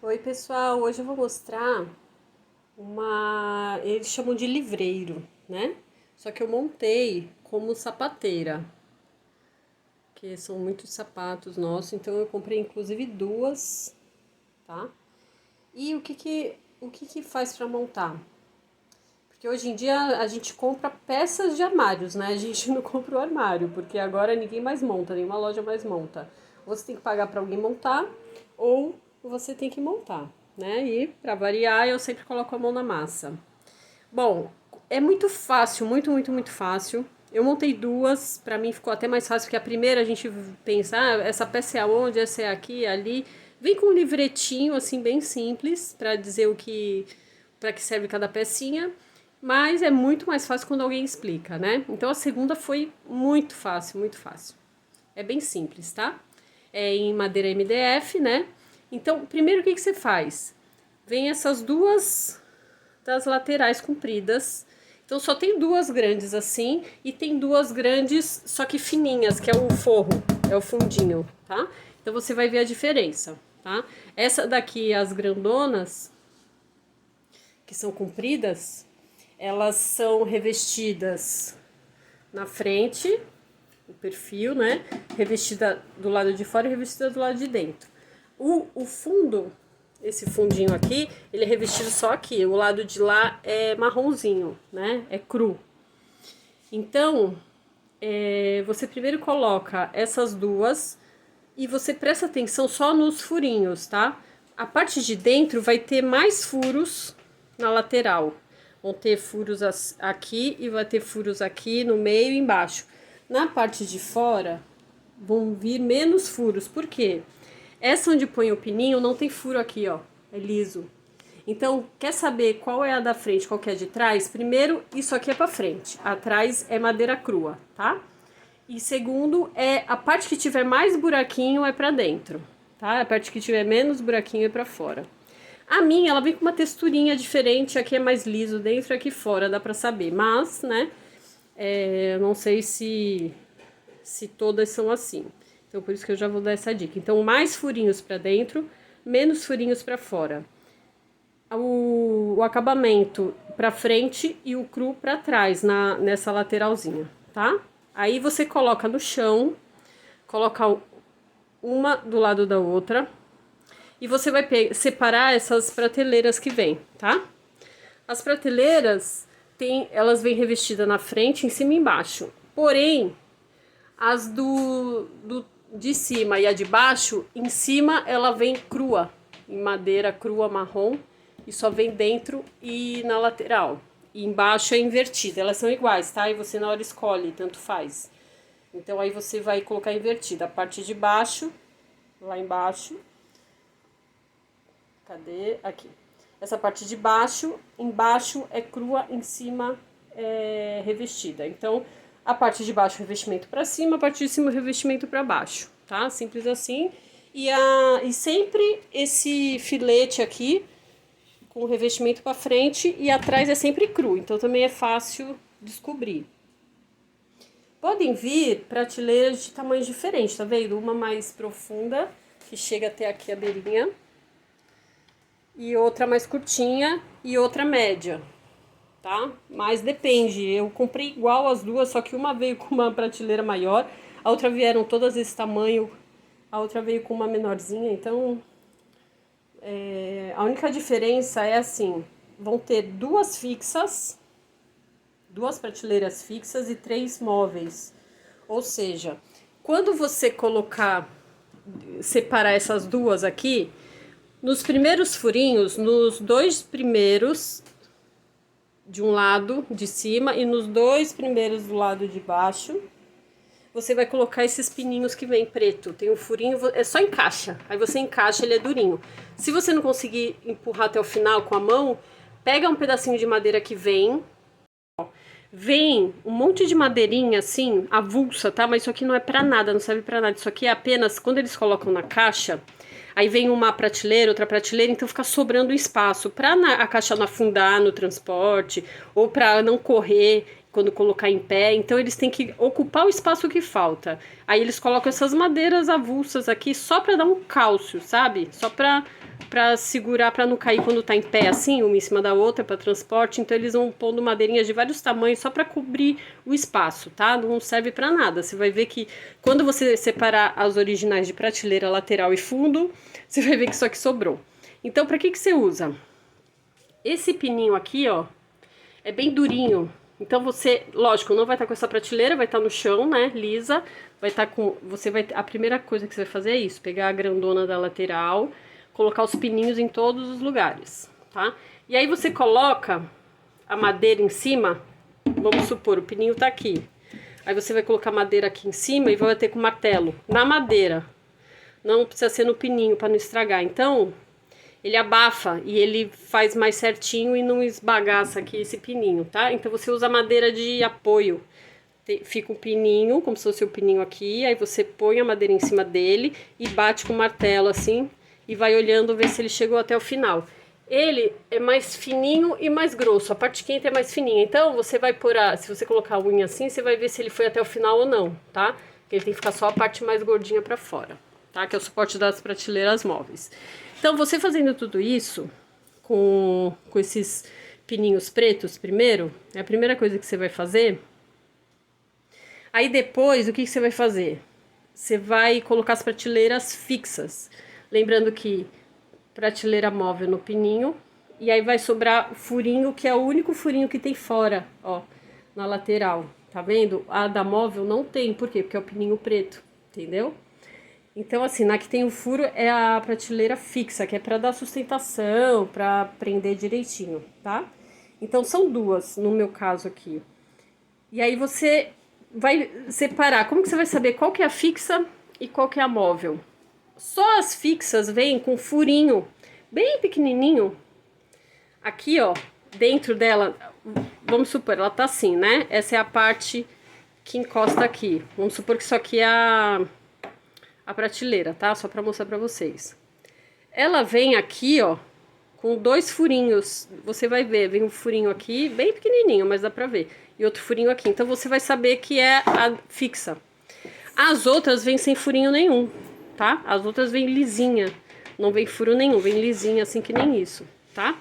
Oi, pessoal. Hoje eu vou mostrar eles chamam de livreiro, né? Só que eu montei como sapateira, que são muitos sapatos nossos, então eu comprei inclusive duas, tá? E o que que faz para montar? Porque hoje em dia a gente compra peças de armários, né? A gente não compra o armário, porque agora ninguém mais monta, nenhuma loja mais monta. Ou você tem que pagar para alguém montar, ou você tem que montar, né? E para variar, eu sempre coloco a mão na massa. Bom, é muito fácil, muito, muito, muito fácil. Eu montei duas, para mim ficou até mais fácil, porque a primeira a gente pensa, essa peça é aonde, essa é aqui, ali. Vem com um livretinho assim bem simples para dizer para que serve cada pecinha, mas é muito mais fácil quando alguém explica, né? Então a segunda foi muito fácil, muito fácil. É bem simples, tá? É em madeira MDF, né? Então, primeiro o que que você faz? Vem essas duas das laterais compridas. Então só tem duas grandes assim e tem duas grandes, só que fininhas, que é o forro, é o fundinho, tá? Então você vai ver a diferença, tá? Essa daqui, as grandonas, que são compridas, elas são revestidas na frente, o perfil, né? Revestida do lado de fora e revestida do lado de dentro. O fundo, esse fundinho aqui, ele é revestido só aqui. O lado de lá é marronzinho, né? É cru. Então, você primeiro coloca essas duas e você presta atenção só nos furinhos, tá? A parte de dentro vai ter mais furos na lateral. Vão ter furos aqui e vai ter furos aqui no meio e embaixo. Na parte de fora vão vir menos furos. Por quê? Essa onde põe o pininho não tem furo aqui, ó. É liso. Então, quer saber qual é a da frente, qual que é a de trás? Primeiro, isso aqui é pra frente. Atrás é madeira crua, tá? E segundo, a parte que tiver mais buraquinho é pra dentro, tá? A parte que tiver menos buraquinho é pra fora. A minha, ela vem com uma texturinha diferente. Aqui é mais liso dentro, aqui fora, dá pra saber. Mas, né, eu não sei se todas são assim. Então, por isso que eu já vou dar essa dica. Então, mais furinhos pra dentro, menos furinhos pra fora. O acabamento para frente e o cru para trás nessa lateralzinha, tá? Aí você coloca no chão, coloca uma do lado da outra e você vai separar essas prateleiras que vem, tá? As prateleiras elas vêm revestidas na frente, em cima e embaixo. Porém, as de cima e a de baixo, em cima ela vem crua, em madeira crua marrom, e só vem dentro e na lateral. E embaixo é invertida, elas são iguais, tá? E você na hora escolhe, tanto faz. Então aí você vai colocar invertida a parte de baixo, lá embaixo. Cadê? Aqui. Essa parte de baixo, embaixo é crua, em cima é revestida. Então, a parte de baixo revestimento para cima, a parte de cima revestimento para baixo, tá? Simples assim. E sempre esse filete aqui com o revestimento para frente e atrás é sempre cru, então também é fácil descobrir. Podem vir prateleiras de tamanhos diferentes, tá vendo? Uma mais profunda, que chega até aqui a beirinha, e outra mais curtinha e outra média, tá? Mas depende, eu comprei igual as duas, só que uma veio com uma prateleira maior, a outra vieram todas esse tamanho, a outra veio com uma menorzinha, então a única diferença é assim, vão ter duas fixas, duas prateleiras fixas e três móveis. Ou seja, quando você separar essas duas aqui, nos primeiros furinhos, nos dois primeiros de um lado de cima e nos dois primeiros do lado de baixo, você vai colocar esses pininhos que vem preto. Tem um furinho, é só encaixa. Aí você encaixa, ele é durinho. Se você não conseguir empurrar até o final com a mão, pega um pedacinho de madeira que vem um monte de madeirinha assim, avulsa, tá? Mas isso aqui não é pra nada, não serve pra nada. Isso aqui é apenas quando eles colocam na caixa, aí vem uma prateleira, outra prateleira, então fica sobrando espaço pra a caixa não afundar no transporte ou pra não correr quando colocar em pé, então eles têm que ocupar o espaço que falta. Aí eles colocam essas madeiras avulsas aqui só para dar um cálcio, sabe? Só para segurar, para não cair quando tá em pé assim, uma em cima da outra para transporte. Então eles vão pondo madeirinhas de vários tamanhos só para cobrir o espaço, tá? Não serve para nada. Você vai ver que quando você separar as originais de prateleira lateral e fundo, você vai ver que isso aqui sobrou. Então para que você usa? Esse pininho aqui, ó, é bem durinho. Então você, lógico, não vai estar com essa prateleira, vai estar no chão, né, lisa. Vai estar com, a primeira coisa que você vai fazer é isso, pegar a grandona da lateral, colocar os pininhos em todos os lugares, tá? E aí você coloca a madeira em cima, vamos supor, o pininho tá aqui. Aí você vai colocar a madeira aqui em cima e vai bater com o martelo na madeira. Não precisa ser no pininho para não estragar. Então, ele abafa e ele faz mais certinho e não esbagaça aqui esse pininho, tá? Então você usa madeira de apoio. Fica um pininho, como se fosse o pininho aqui, aí você põe a madeira em cima dele e bate com o martelo assim e vai olhando ver se ele chegou até o final. Ele é mais fininho e mais grosso, a parte quente é mais fininha. Então você vai pôr, se você colocar a unha assim, você vai ver se ele foi até o final ou não, tá? Porque ele tem que ficar só a parte mais gordinha pra fora, tá? Que é o suporte das prateleiras móveis. Então, você fazendo tudo isso com esses pininhos pretos primeiro, é a primeira coisa que você vai fazer. Aí depois, o que você vai fazer? Você vai colocar as prateleiras fixas. Lembrando que prateleira móvel no pininho, e aí vai sobrar o furinho, que é o único furinho que tem fora, ó, na lateral. Tá vendo? A da móvel não tem, por quê? Porque é o pininho preto, entendeu? Então, assim, na que tem o furo é a prateleira fixa, que é para dar sustentação, para prender direitinho, tá? Então, são duas, no meu caso aqui. E aí você vai separar. Como que você vai saber qual que é a fixa e qual que é a móvel? Só as fixas vêm com furinho bem pequenininho. Aqui, ó, dentro dela, vamos supor, ela tá assim, né? Essa é a parte que encosta aqui. Vamos supor que isso aqui é a prateleira, tá? Só para mostrar para vocês. Ela vem aqui, ó, com dois furinhos. Você vai ver, vem um furinho aqui, bem pequenininho, mas dá para ver. E outro furinho aqui. Então você vai saber que é a fixa. As outras vêm sem furinho nenhum, tá? As outras vêm lisinha. Não vem furo nenhum, vem lisinha, assim que nem isso, tá?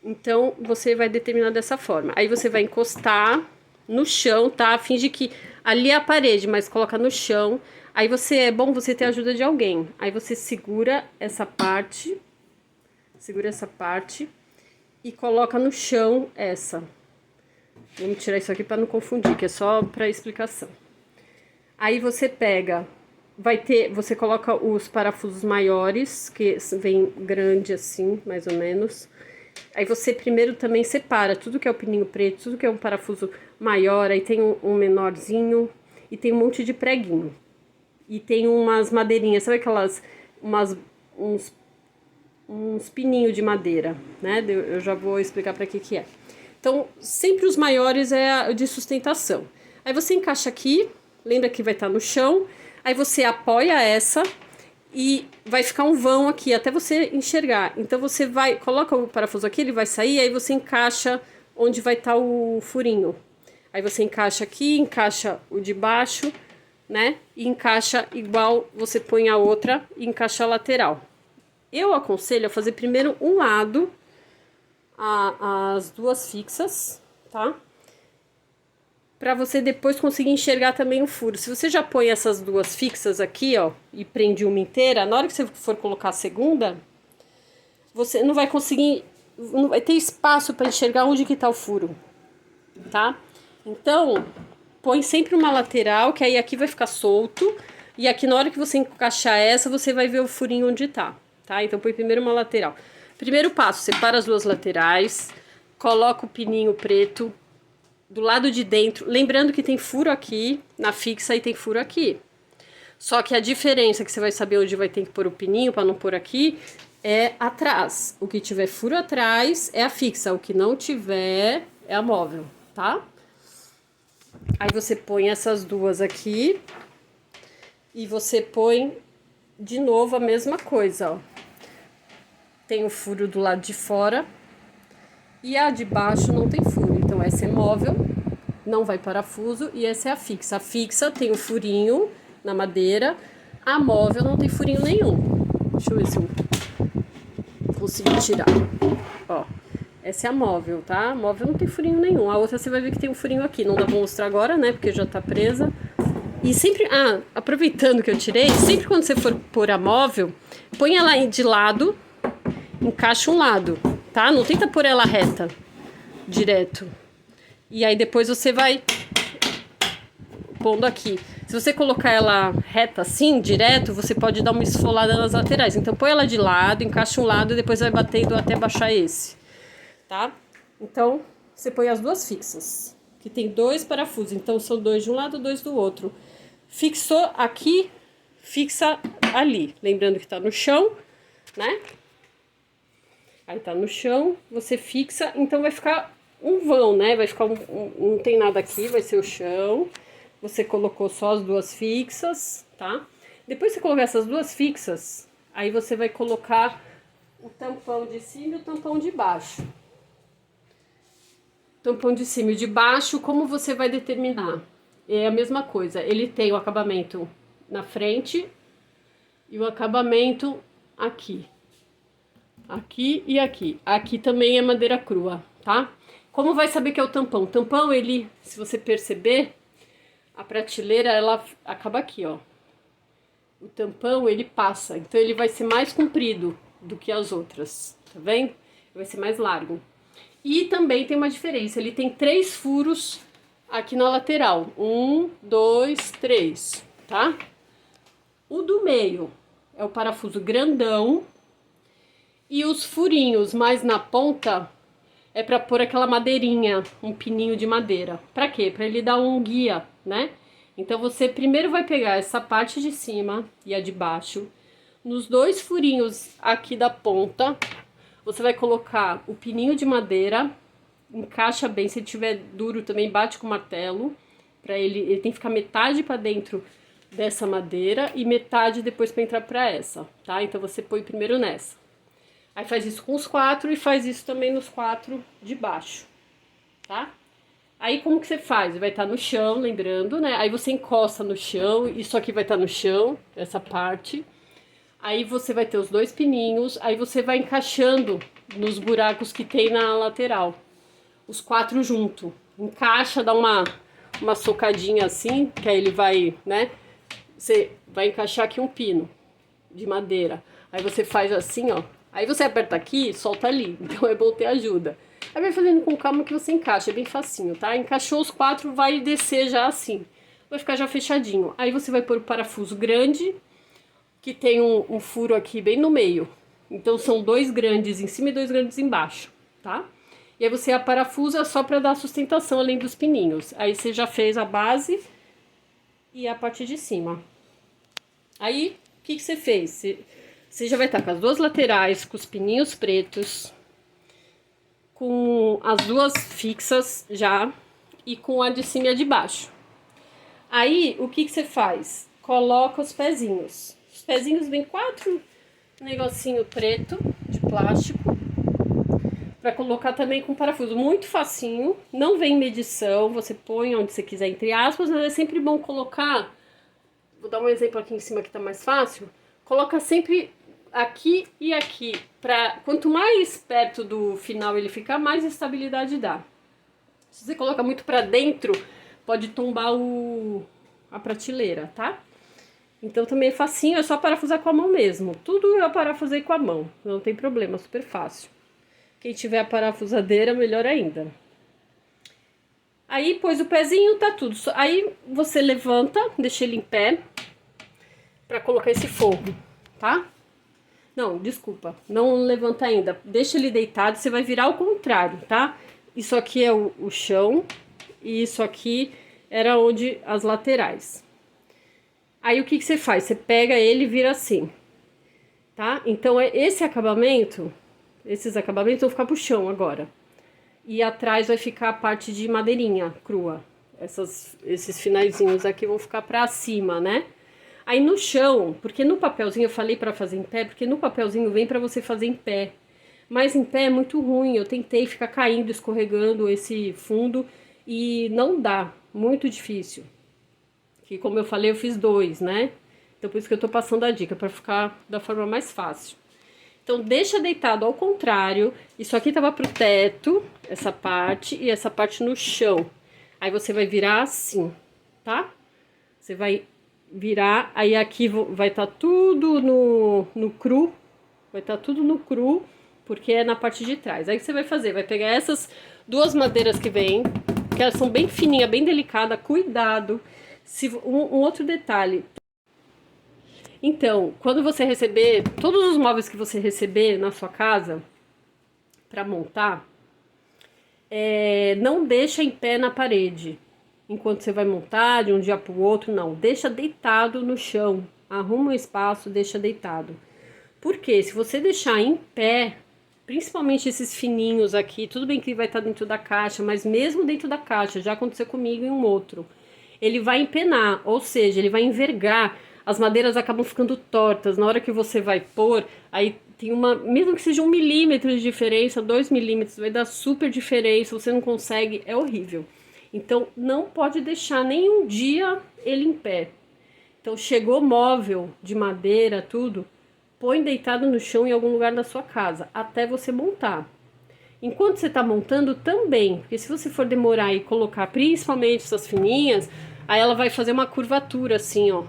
Então você vai determinar dessa forma. Aí você vai encostar no chão, tá? Finge que ali é a parede, mas coloca no chão. Aí é bom você ter a ajuda de alguém. Aí você segura essa parte e coloca no chão essa. Vamos tirar isso aqui para não confundir, que é só para explicação. Aí você pega, você coloca os parafusos maiores, que vem grande assim, mais ou menos. Aí você primeiro também separa tudo que é o pininho preto, tudo que é um parafuso maior, aí tem um menorzinho e tem um monte de preguinho. E tem umas madeirinhas, sabe aquelas, uns pininhos de madeira, né? Eu já vou explicar para que é. Então, sempre os maiores é a de sustentação. Aí você encaixa aqui, lembra que vai estar no chão, aí você apoia essa e vai ficar um vão aqui, até você enxergar. Então você coloca o parafuso aqui, ele vai sair, aí você encaixa onde vai estar o furinho. Aí você encaixa aqui, encaixa o de baixo, né? E encaixa igual você põe a outra e encaixa a lateral. Eu aconselho a fazer primeiro um lado, as duas fixas, tá? Pra você depois conseguir enxergar também o furo. Se você já põe essas duas fixas aqui, ó, e prende uma inteira, na hora que você for colocar a segunda, você não vai conseguir, não vai ter espaço para enxergar onde que tá o furo, tá? Então, põe sempre uma lateral, que aí aqui vai ficar solto, e aqui na hora que você encaixar essa, você vai ver o furinho onde tá, tá? Então põe primeiro uma lateral. Primeiro passo, separa as duas laterais, coloca o pininho preto do lado de dentro, lembrando que tem furo aqui na fixa e tem furo aqui. Só que a diferença que você vai saber onde vai ter que pôr o pininho para não pôr aqui é atrás. O que tiver furo atrás é a fixa, o que não tiver é a móvel, tá? Aí você põe essas duas aqui e você põe de novo a mesma coisa, ó. Tem o furo do lado de fora e a de baixo não tem furo, então essa é móvel não vai parafuso, e essa é a fixa. A fixa tem um furinho na madeira, a móvel não tem furinho nenhum. Deixa eu ver se eu consigo tirar. Ó, essa é a móvel, tá? A móvel não tem furinho nenhum. A outra você vai ver que tem um furinho aqui. Não dá pra mostrar agora, né? Porque já tá presa. E sempre, aproveitando que eu tirei, sempre quando você for pôr a móvel, põe ela de lado, encaixa um lado, tá? Não tenta pôr ela reta, direto. E aí depois você vai pondo aqui. Se você colocar ela reta assim, direto, você pode dar uma esfolada nas laterais. Então põe ela de lado, encaixa um lado e depois vai batendo até baixar esse, tá? Então você põe as duas fixas, que tem 2 parafusos. Então são 2 de um lado, 2 do outro. Fixou aqui, fixa ali. Lembrando que tá no chão, né? Aí tá no chão, você fixa, então vai ficar um vão, né? Vai ficar não tem nada aqui, vai ser o chão. Você colocou só as duas fixas, tá? Depois que você colocar essas duas fixas, aí você vai colocar o tampão de cima e o tampão de baixo. Tampão de cima e de baixo, como você vai determinar? É a mesma coisa, ele tem o acabamento na frente e o acabamento aqui. Aqui e aqui. Aqui também é madeira crua, tá? Como vai saber que é o tampão? O tampão, ele, se você perceber, a prateleira, ela acaba aqui, ó. O tampão, ele passa, então ele vai ser mais comprido do que as outras, tá vendo? Vai ser mais largo. E também tem uma diferença, ele tem 3 furos aqui na lateral. 1, 2, 3, tá? O do meio é o parafuso grandão. E os furinhos mais na ponta é para pôr aquela madeirinha, um pininho de madeira. Para quê? Para ele dar um guia, né? Então você primeiro vai pegar essa parte de cima e a de baixo. Nos 2 furinhos aqui da ponta, você vai colocar o pininho de madeira, encaixa bem, se ele tiver duro também bate com o martelo, para ele tem que ficar metade para dentro dessa madeira e metade depois para entrar para essa, tá? Então você põe primeiro nessa. Aí faz isso com os 4 e faz isso também nos 4 de baixo, tá? Aí como que você faz? Vai estar no chão, lembrando, né? Aí você encosta no chão, isso aqui vai estar no chão, essa parte. Aí você vai ter os 2 pininhos, aí você vai encaixando nos buracos que tem na lateral. Os 4 junto. Encaixa, dá uma socadinha assim, que aí ele vai, né? Você vai encaixar aqui um pino de madeira. Aí você faz assim, ó. Aí você aperta aqui, solta ali. Então é bom ter ajuda. Aí vai fazendo com calma que você encaixa, é bem facinho, tá? Encaixou os 4, vai descer já assim. Vai ficar já fechadinho. Aí você vai pôr o parafuso grande, que tem um furo aqui bem no meio. Então são 2 grandes em cima e 2 grandes embaixo, tá? E aí você aparafusa só para dar sustentação além dos pininhos. Aí você já fez a base e a parte de cima. Aí, o que você fez? Você já vai estar com as 2 laterais, com os pininhos pretos, com as 2 fixas já e com a de cima e a de baixo. Aí, o que você faz? Coloca os pezinhos. Os pezinhos vem 4 negocinho preto de plástico para colocar também com parafuso. Muito facinho, não vem medição, você põe onde você quiser, entre aspas, mas é sempre bom colocar. Vou dar um exemplo aqui em cima que tá mais fácil. Coloca sempre aqui e aqui, quanto mais perto do final ele ficar, mais estabilidade dá. Se você coloca muito para dentro, pode tombar a prateleira, tá? Então também é facinho, é só parafusar com a mão mesmo. Tudo eu parafusei com a mão, não tem problema, super fácil. Quem tiver a parafusadeira, melhor ainda. Aí pôs o pezinho, tá tudo. Aí você levanta, deixa ele em pé, para colocar esse forro, tá? Não, desculpa, não levanta ainda. Deixa ele deitado, você vai virar ao contrário, tá? Isso aqui é o chão e isso aqui era onde as laterais. Aí o que você faz? Você pega ele e vira assim, tá? Então esse acabamento, esses acabamentos vão ficar pro chão agora. E atrás vai ficar a parte de madeirinha crua. Esses finalzinhos aqui vão ficar pra cima, né? Aí no chão, porque no papelzinho eu falei pra fazer em pé, porque no papelzinho vem pra você fazer em pé. Mas em pé é muito ruim, eu tentei ficar caindo, escorregando esse fundo e não dá, muito difícil. Que como eu falei, eu fiz 2, né? Então por isso que eu tô passando a dica, para ficar da forma mais fácil. Então deixa deitado ao contrário, isso aqui tava pro teto, essa parte, e essa parte no chão. Aí você vai virar assim, tá? Você vai virar, aí aqui vai estar tudo no cru, vai estar tudo no cru, porque é na parte de trás. Aí você vai fazer, vai pegar essas duas madeiras que vem, que elas são bem fininhas, bem delicadas, cuidado. Um outro detalhe. Então, quando você receber, todos os móveis que você receber na sua casa, para montar, não deixa em pé na parede. Enquanto você vai montar de um dia para o outro, não. Deixa deitado no chão. Arruma um espaço, deixa deitado. Porque se você deixar em pé, principalmente esses fininhos aqui, tudo bem que vai estar dentro da caixa, mas mesmo dentro da caixa, já aconteceu comigo e um outro, ele vai empenar, ou seja, ele vai envergar, as madeiras acabam ficando tortas, na hora que você vai pôr, aí tem uma, mesmo que seja 1 milímetro de diferença, 2 milímetros, vai dar super diferença, você não consegue, é horrível. Então não pode deixar nenhum dia ele em pé. Então chegou móvel de madeira, tudo, põe deitado no chão em algum lugar da sua casa, até você montar. Enquanto você está montando também, porque se você for demorar e colocar principalmente essas fininhas, aí ela vai fazer uma curvatura assim, ó,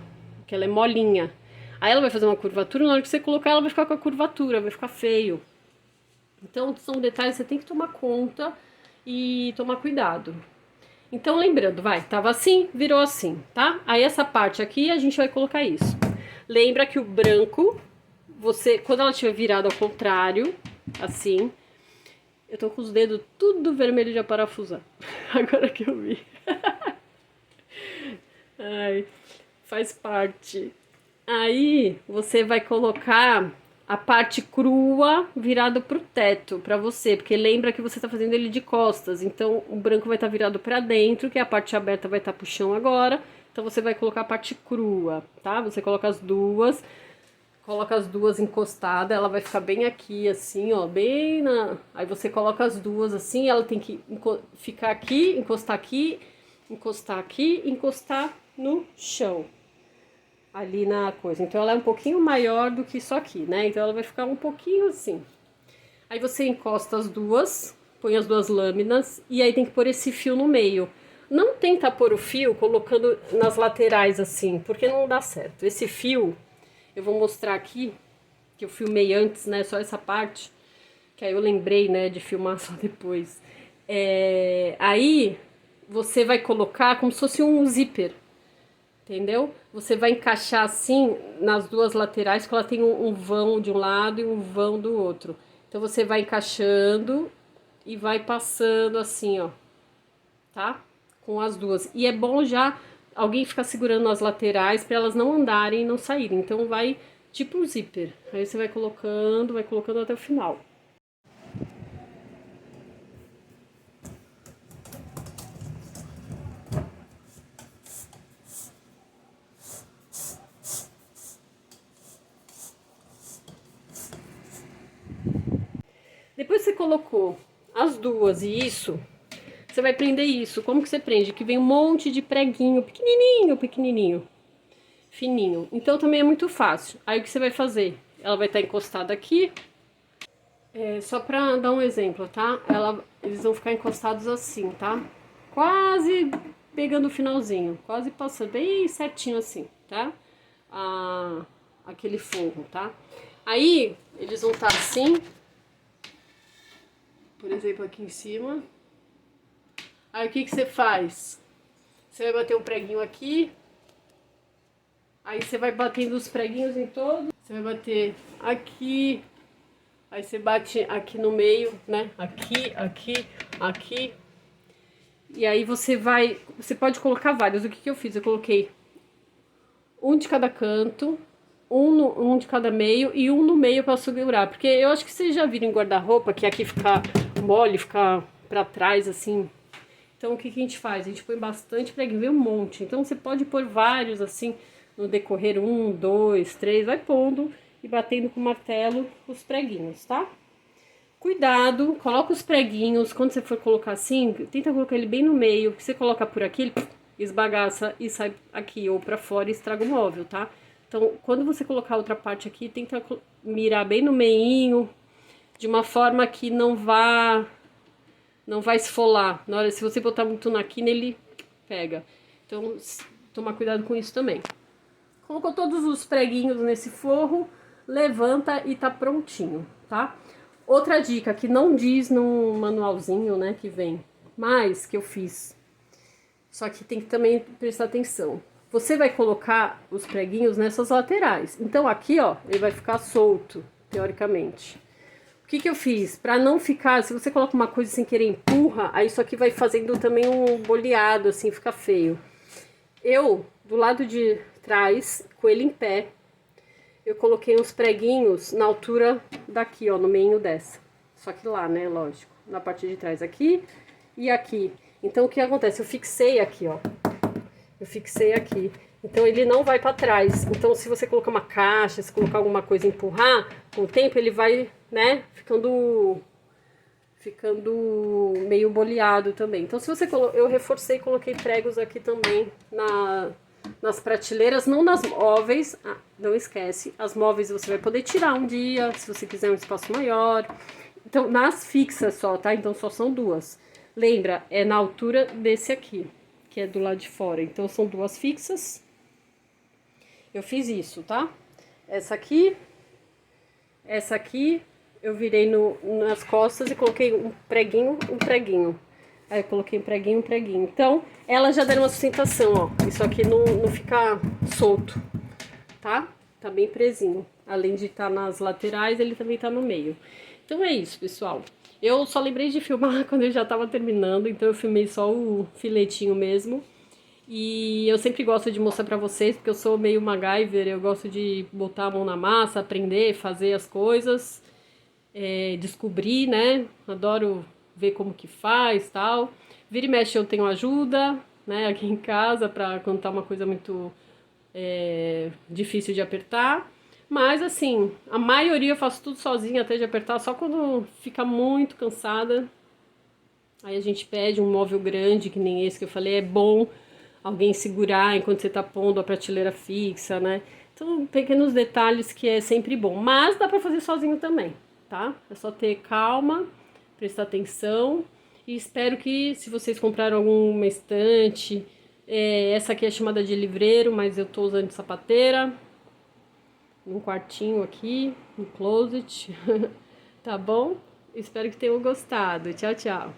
que ela é molinha. Aí ela vai fazer uma curvatura, na hora que você colocar ela vai ficar com a curvatura, vai ficar feio. Então são detalhes que você tem que tomar conta e tomar cuidado. Então lembrando, tava assim, virou assim, tá? Aí essa parte aqui a gente vai colocar isso. Lembra que o branco, quando ela estiver virada ao contrário, assim, eu tô com os dedos tudo vermelho de parafusar. Agora que eu vi. Ai, faz parte. Aí você vai colocar a parte crua virada pro teto, pra você, porque lembra que você tá fazendo ele de costas, então o branco vai estar virado pra dentro, que a parte aberta vai estar pro chão agora, então você vai colocar a parte crua, tá? Você coloca as duas encostadas, ela vai ficar bem aqui, assim, ó, bem na... Aí você coloca as duas assim, ela tem que ficar aqui, encostar aqui, encostar no chão. Ali na coisa. Então ela é um pouquinho maior do que isso aqui, né? Então ela vai ficar um pouquinho assim. Aí você encosta as duas, põe as duas lâminas e aí tem que pôr esse fio no meio. Não tenta pôr o fio colocando nas laterais assim, porque não dá certo. Esse fio, eu vou mostrar aqui, que eu filmei antes, né? Só essa parte, que aí eu lembrei, né, de filmar só depois. Aí você vai colocar como se fosse um zíper. Entendeu? Você vai encaixar assim nas duas laterais, que ela tem um vão de um lado e um vão do outro. Então você vai encaixando e vai passando assim, ó, tá? Com as duas. E é bom já alguém ficar segurando as laterais para elas não andarem e não saírem. Então vai tipo um zíper. Aí você vai colocando até o final. Depois que você colocou as duas e isso, você vai prender isso. Como que você prende? Que vem um monte de preguinho, pequenininho, pequenininho, fininho. Então também é muito fácil. Aí o que você vai fazer? Ela vai estar encostada aqui. Só pra dar um exemplo, tá? Eles vão ficar encostados assim, tá? Quase pegando o finalzinho. Quase passando bem certinho assim, tá? Aquele forro, tá? Aí eles vão estar assim. Por exemplo, aqui em cima. Aí o que você faz? Você vai bater um preguinho aqui. Aí você vai batendo os preguinhos em todo. Você vai bater aqui. Aí você bate aqui no meio, né? Aqui, aqui, aqui. E aí você pode colocar vários. O que eu fiz? Eu coloquei um de cada canto, um de cada meio e um no meio para segurar. Porque eu acho que vocês já viram em guarda-roupa que aqui fica mole, fica pra trás assim. Então o que a gente faz? A gente põe bastante preguinho, vem um monte. Então você pode pôr vários assim no decorrer, 1, 2, 3, vai pondo e batendo com o martelo os preguinhos, tá? Cuidado, coloca os preguinhos, quando você for colocar assim, tenta colocar ele bem no meio, porque você coloca por aqui, ele esbagaça e sai aqui ou pra fora e estraga o móvel, tá? Então, quando você colocar a outra parte aqui, tenta mirar bem no meinho, de uma forma que não vai esfolar. Na hora, se você botar muito na quina, ele pega. Então, toma cuidado com isso também. Colocou todos os preguinhos nesse forro, levanta e tá prontinho, tá? Outra dica que não diz no manualzinho, né, que vem, mas que eu fiz. Só que tem que também prestar atenção. Você vai colocar os preguinhos nessas laterais. Então aqui, ó, ele vai ficar solto, teoricamente. O que eu fiz? Pra não ficar, se você coloca uma coisa sem querer empurra, aí isso aqui vai fazendo também um boleado, assim, fica feio. Eu, do lado de trás, com ele em pé, eu coloquei uns preguinhos na altura daqui, ó, no meio dessa. Só que lá, né, lógico, na parte de trás aqui e aqui. Então, o que acontece? Eu fixei aqui, ó. Eu fixei aqui. Então, ele não vai pra trás. Então, se você colocar uma caixa, se colocar alguma coisa e empurrar, com o tempo ele vai, né, ficando meio boleado também. Então, se você eu reforcei e coloquei pregos aqui também nas prateleiras, não nas móveis. Ah, não esquece, as móveis você vai poder tirar um dia, se você quiser um espaço maior. Então, nas fixas só, tá? Então, só são duas. Lembra, é na altura desse aqui, que é do lado de fora. Então, são duas fixas. Eu fiz isso, tá? Essa aqui eu virei nas costas e coloquei um preguinho, um preguinho. Aí eu coloquei um preguinho, um preguinho. Então, ela já dá uma sustentação, ó. Isso aqui não fica solto, tá? Tá bem presinho. Além de estar nas laterais, ele também tá no meio. Então é isso, pessoal. Eu só lembrei de filmar quando eu já tava terminando, então eu filmei só o filetinho mesmo. E eu sempre gosto de mostrar pra vocês, porque eu sou meio MacGyver, eu gosto de botar a mão na massa, aprender, fazer as coisas, descobrir, né? Adoro ver como que faz, tal. Vira e mexe eu tenho ajuda, né, aqui em casa, pra quando tá uma coisa muito difícil de apertar. Mas assim, a maioria eu faço tudo sozinha, até de apertar, só quando fica muito cansada. Aí a gente pede um móvel grande, que nem esse que eu falei, é bom alguém segurar enquanto você tá pondo a prateleira fixa, né? Então, pequenos detalhes que é sempre bom. Mas dá pra fazer sozinho também, tá? É só ter calma, prestar atenção. E espero que, se vocês compraram alguma estante, essa aqui é chamada de livreiro, mas eu tô usando de sapateira. Um quartinho aqui, um closet. Tá bom? Espero que tenham gostado. Tchau, tchau.